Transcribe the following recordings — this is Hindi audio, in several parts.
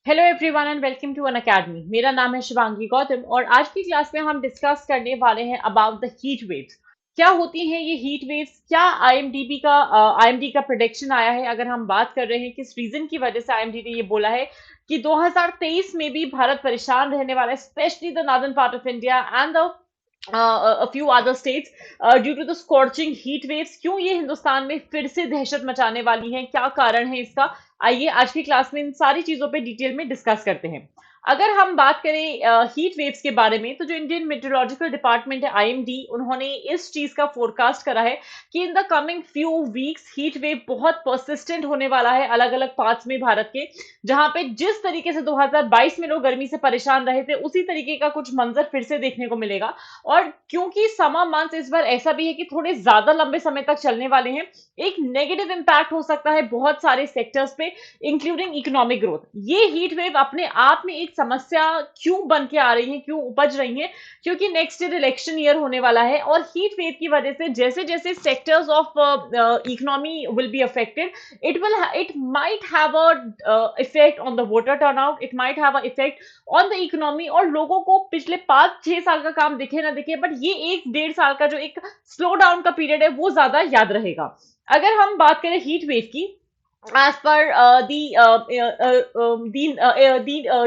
Hello everyone and welcome to Unacademy. मेरा नाम है शिवांगी गौतम और आज की क्लास में हम डिस्कस करने वाले हैं अबाउट द हीट वेव्स। क्या होती हैं ये हीट वेव्स? क्या आईएमडी का प्रेडिक्शन आया है? अगर हम बात कर रहे हैं किस रीजन की वजह से आईएमडी ने ये बोला है कि 2023 में भी भारत परेशान रहने वाला है, specially the northern part of India and the a few other states due to the scorching heat waves। क्यों ये हिंदुस्तान में फिर से दहशत मचाने वाली हैं? क्या कारण है इसका? आइए आज की क्लास में इन सारी चीजों पे डिटेल में डिस्कस करते हैं। अगर हम बात करें हीट वेव्स के बारे में, तो जो इंडियन मेट्रोलॉजिकल डिपार्टमेंट है आईएमडी, उन्होंने इस चीज का फोरकास्ट करा है कि in the coming few weeks heat wave बहुत परसिस्टेंट होने वाला है अलग अलग पार्ट्स में भारत के। जहां पे जिस तरीके से 2022 में लोग गर्मी से परेशान रहे थे, उसी तरीके का कुछ मंजर फिर से देखने को मिलेगा। और क्योंकि समर मंथ्स इस बार ऐसा भी है कि थोड़े ज्यादा लंबे समय तक चलने वाले हैं, एक नेगेटिव इंपैक्ट हो सकता है बहुत सारे सेक्टर्स पे, इंक्लूडिंग इकोनॉमिक ग्रोथ। ये हीट वेव अपने आप में एक समस्या क्यों बन के आ रही है, क्यों उपज रही है? क्योंकि नेक्स्ट ईयर इलेक्शन ईयर होने वाला है और हीट वेव की वजह से जैसे जैसे sectors of economy will be affected, it might have a effect on the voter turnout, it might have a effect on the economy. और लोगों को पिछले 5-6 साल का काम दिखे ना दिखे, बट ये 1-1.5 साल का जो एक स्लो डाउन का पीरियड है वो ज्यादा याद रहेगा। अगर हम बात करें हीट वेव की, एज पर दी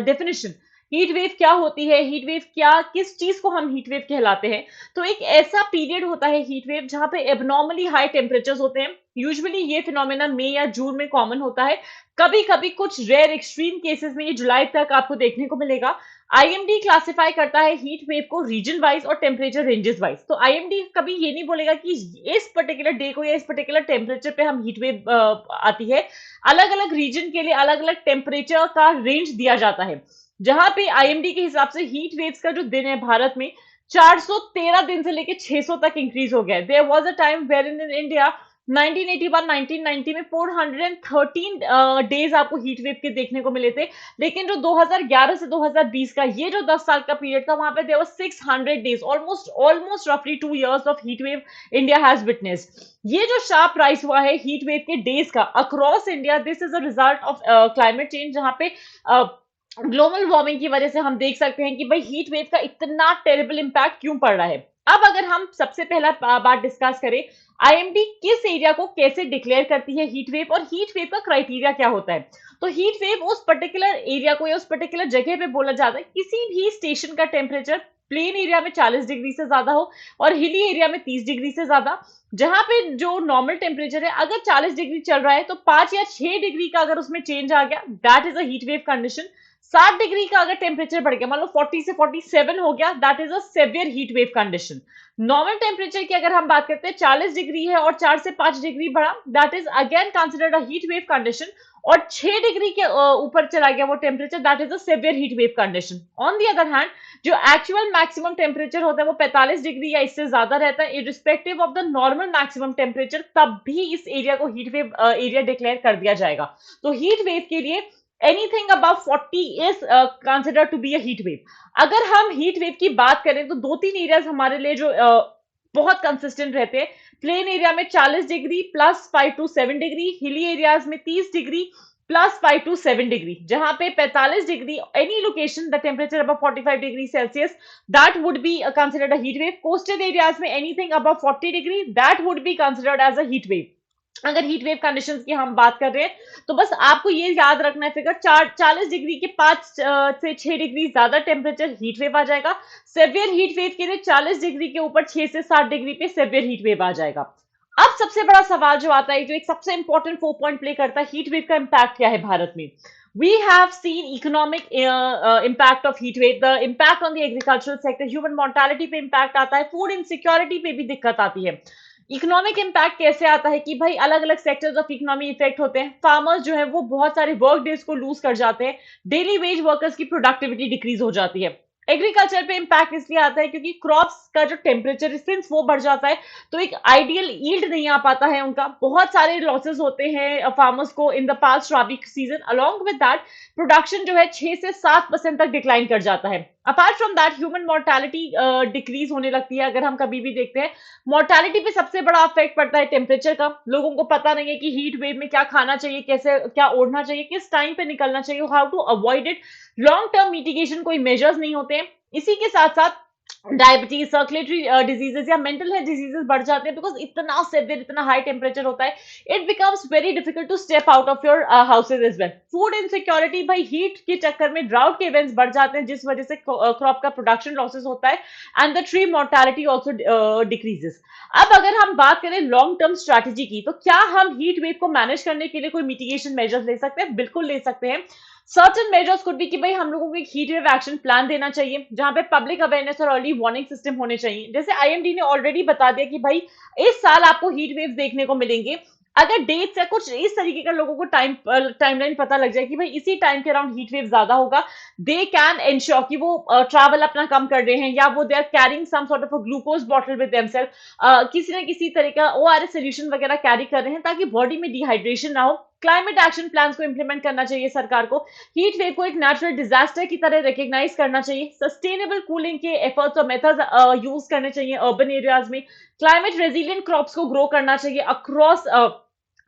डेफिनेशन, हीट वेव क्या होती है? हीट वेव क्या, किस चीज को हम हीट वेव कहलाते हैं? तो एक ऐसा पीरियड होता है हीट वेव जहां पे एबनॉर्मली हाई टेम्परेचर्स होते हैं। यूजुअली ये फिनोमेना मई या जून में कॉमन होता है। कभी कभी कुछ रेयर एक्सट्रीम केसेस में ये जुलाई तक आपको देखने को मिलेगा। आईएमडी क्लासिफाई करता है हीट वेव को रीजन वाइज और टेम्परेचर रेंजेस वाइज। तो आईएमडी कभी ये नहीं बोलेगा कि इस पर्टिकुलर डे को या इस पर्टिकुलर टेम्परेचर पे हम हीट वेव आती है। अलग अलग रीजन के लिए अलग अलग टेम्परेचर का रेंज दिया जाता है। जहां पे आईएमडी के हिसाब से हीट वेव्स का जो दिन है भारत में 413 दिन से लेके 600 तक इंक्रीज हो गया है। There was a time where in India 1981-1990 में 413 डेज आपको हीट वेव के देखने को मिले थे। लेकिन जो 2011 से 2020 का ये जो 10 साल का पीरियड था, वहां पे देयर वाज 600 डेज, ऑलमोस्ट रफली 2 years of heat wave India has witnessed. ये जो शार्प राइज हुआ है हीट वेव के डेज का across India, this is a result of climate change. जहां पे ग्लोबल वार्मिंग की वजह से हम देख सकते हैं कि भाई हीट वेव का इतना टेरिबल इंपैक्ट क्यों पड़ रहा है। अब अगर हम सबसे पहला बात डिस्कस करें, आईएमडी किस एरिया को कैसे डिक्लेयर करती है हीट वेव, और हीट वेव का क्राइटेरिया क्या होता है? तो हीट वेव उस पर्टिकुलर एरिया को या उस पर्टिकुलर जगह पे बोला जाता है किसी भी स्टेशन का टेम्परेचर प्लेन एरिया में 40 डिग्री से ज्यादा हो और हिली एरिया में 30 डिग्री से ज्यादा। जहां पे जो नॉर्मल टेम्परेचर है, अगर 40 डिग्री चल रहा है तो 5 या 6 डिग्री का अगर उसमें चेंज आ गया, that is a heat wave condition. 60 degree का अगर टेम्परेचर बढ़ गया, मान लो 40 से 47 हो गया, that is a severe heat wave condition. Normal temperature की अगर हम बात करते हैं 40 डिग्री है और 4 से 5 डिग्री बढ़ा, that is again considered a heat wave condition. और 6 डिग्री के ऊपर चला गया वो temperature, that is a severe heat wave condition. On the other hand, जो एक्चुअल मैक्सिमम टेम्परेचर होता है वो 45 डिग्री या इससे ज्यादा रहता है irrespective of the normal maximum temperature, तब भी इस एरिया को हीट वेव एरिया डिक्लेयर कर दिया जाएगा। तो हीट वेव के लिए anything above 40 is considered to be a heat wave। अगर हम हीट वेव की बात करें तो 2-3 एरियाज हमारे लिए जो बहुत कंसिस्टेंट रहते हैं। प्लेन एरिया में 40 degree plus 5 to 7 degree, hilly areas में 30 डिग्री प्लस 5 to 7 डिग्री। जहां पे 45 degree any location the temperature above 45 degree Celsius, that would be considered a heat wave. Coastal areas में anything above 40 degree, that would be considered as a heat wave. अगर हीट वेव कंडीशंस की हम बात कर रहे हैं तो बस आपको ये याद रखना है फिगर, 40 डिग्री के 5 से 6 डिग्री ज्यादा टेम्परेचर हीट वेव आ जाएगा। सेवियर हीट वेव के लिए 40 डिग्री के ऊपर 6 से 7 डिग्री पे सेवियर हीट वेव आ जाएगा। अब सबसे बड़ा सवाल जो आता है, जो एक सबसे इंपॉर्टेंट 4 पॉइंट प्ले करता है, हीट वेव का इंपैक्ट क्या है भारत में? We have seen economic impact of heat wave, the impact on the agricultural sector, human mortality पे impact आता है, food insecurity पे भी दिक्कत आती है। इकोनॉमिक इम्पैक्ट कैसे आता है कि भाई अलग अलग सेक्टर्स ऑफ इकोनॉमी इफेक्ट होते हैं। फार्मर्स जो है वो बहुत सारे वर्क डेज को लूज कर जाते हैं, डेली वेज वर्कर्स की प्रोडक्टिविटी डिक्रीज हो जाती है। एग्रीकल्चर पे इम्पैक्ट इसलिए आता है क्योंकि क्रॉप्स का जो टेम्परेचर सिंस वो बढ़ जाता है, तो एक आइडियल ईल्ड नहीं आ पाता है उनका, बहुत सारे लॉसेस होते हैं फार्मर्स को in the past rabi season. Along with that, production जो है 6 से 7% तक डिक्लाइन कर जाता है। Apart from that human mortality decrease होने लगती है। अगर हम कभी भी देखते हैं, मोर्टालिटी पे सबसे बड़ा इफेक्ट पड़ता है टेम्परेचर का। लोगों को पता नहीं है कि हीट वेव में क्या खाना चाहिए, कैसे क्या ओढ़ना चाहिए, किस टाइम पे निकलना चाहिए, how to avoid it. Long term mitigation कोई मेजर्स नहीं होते हैं। इसी के साथ साथ डायबिटीज, सर्कुलेटरी डिजीजेस या मेंटल हेल्थ डिजीजेस बढ़ जाते हैं, बिकॉज इतना सेवियर, इतना हाई टेम्परेचर होता है। It becomes very difficult to step out of your houses as well. Food insecurity, भाई हीट के चक्कर में ड्राउट के इवेंट्स बढ़ जाते हैं, जिस वजह से क्रॉप का प्रोडक्शन लॉसेस होता है, and the tree mortality also decreases. अब अगर हम बात करें लॉन्ग टर्म स्ट्रैटेजी की, तो क्या हम हीट वेव को मैनेज करने के लिए कोई मिटिगेशन मेजर्स ले सकते हैं? बिल्कुल ले सकते हैं। सर्टेन मेजर्स कुड बी कि भाई हम लोगों को एक हीट वेव एक्शन प्लान देना चाहिए, जहां पे पब्लिक अवेयरनेस और अर्ली वार्निंग सिस्टम होने चाहिए। जैसे आईएमडी ने ऑलरेडी बता दिया कि भाई इस साल आपको हीट वेव देखने को मिलेंगे। अगर डेट्स या कुछ इस तरीके का लोगों को टाइमलाइन पता लग जाए कि भाई इसी टाइम के अराउंड हीट वेव ज्यादा होगा, दे कैन इंश्योर कि वो ट्रैवल अपना कम कर रहे हैं, या वो they are carrying some sort of a glucose bottle with themselves, किसी ना किसी तरह का ओआरएस सोल्यूशन वगैरह कैरी कर रहे हैं, ताकि बॉडी में डिहाइड्रेशन ना हो। क्लाइमेट एक्शन प्लान्स को इंप्लीमेंट करना चाहिए सरकार को। हीट वेव को एक नेचुरल डिजास्टर की तरह रिकॉग्नाइज करना चाहिए। सस्टेनेबल कूलिंग के एफर्ट्स और मेथड्स यूज करने चाहिए अर्बन एरियाज में। क्लाइमेट रेजिलियंट क्रॉप्स को ग्रो करना चाहिए अक्रॉस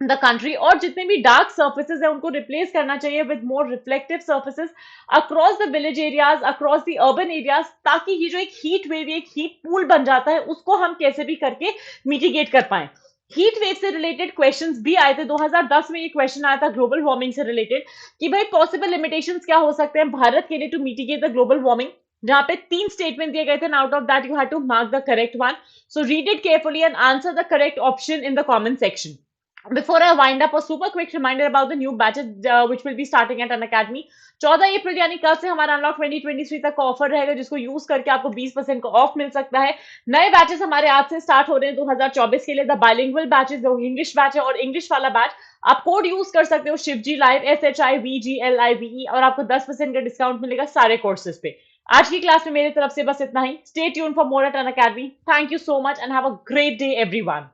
द कंट्री, और जितने भी डार्क सर्फेसेस है उनको रिप्लेस करना चाहिए with more reflective surfaces across the village areas, across the urban areas, ताकि ये जो एक हीट वेव, एक हीट पूल बन जाता है, उसको हम कैसे भी करके मिटिगेट कर पाए। हीट वेव से रिलेटेड क्वेश्चंस भी आए थे 2010 में। ये क्वेश्चन आया था ग्लोबल वार्मिंग से रिलेटेड कि भाई पॉसिबल लिमिटेशंस क्या हो सकते हैं भारत के लिए to mitigate the global warming, जहां पे 3 स्टेटमेंट दिए गए थे, out of that you have to mark the correct one. So read it carefully and answer the correct option in the comment section. Before I wind up, a super quick reminder about the new batches which will be starting at Unacademy. 14 अप्रैल यानी कल से हमारा अनलॉक 2023 तक का ऑफर रहेगा, जिसको यूज करके आपको 20% का ऑफ मिल सकता है। नए बैचेस हमारे आज से स्टार्ट हो रहे हैं 2024 के लिए। द बाइलिंगुअल बैचेस, जो इंग्लिश बैच है और इंग्लिश वाला बैच, आप कोड यूज कर सकते हो शिवजी लाइव, SHIVGLIVE, और आपको 10% का डिस्काउंट मिलेगा सारे कोर्सेज पे। आज की क्लास में मेरी तरफ से बस इतना ही। Stay tune for more at Unacademy. Thank you so much and have a great day everyone.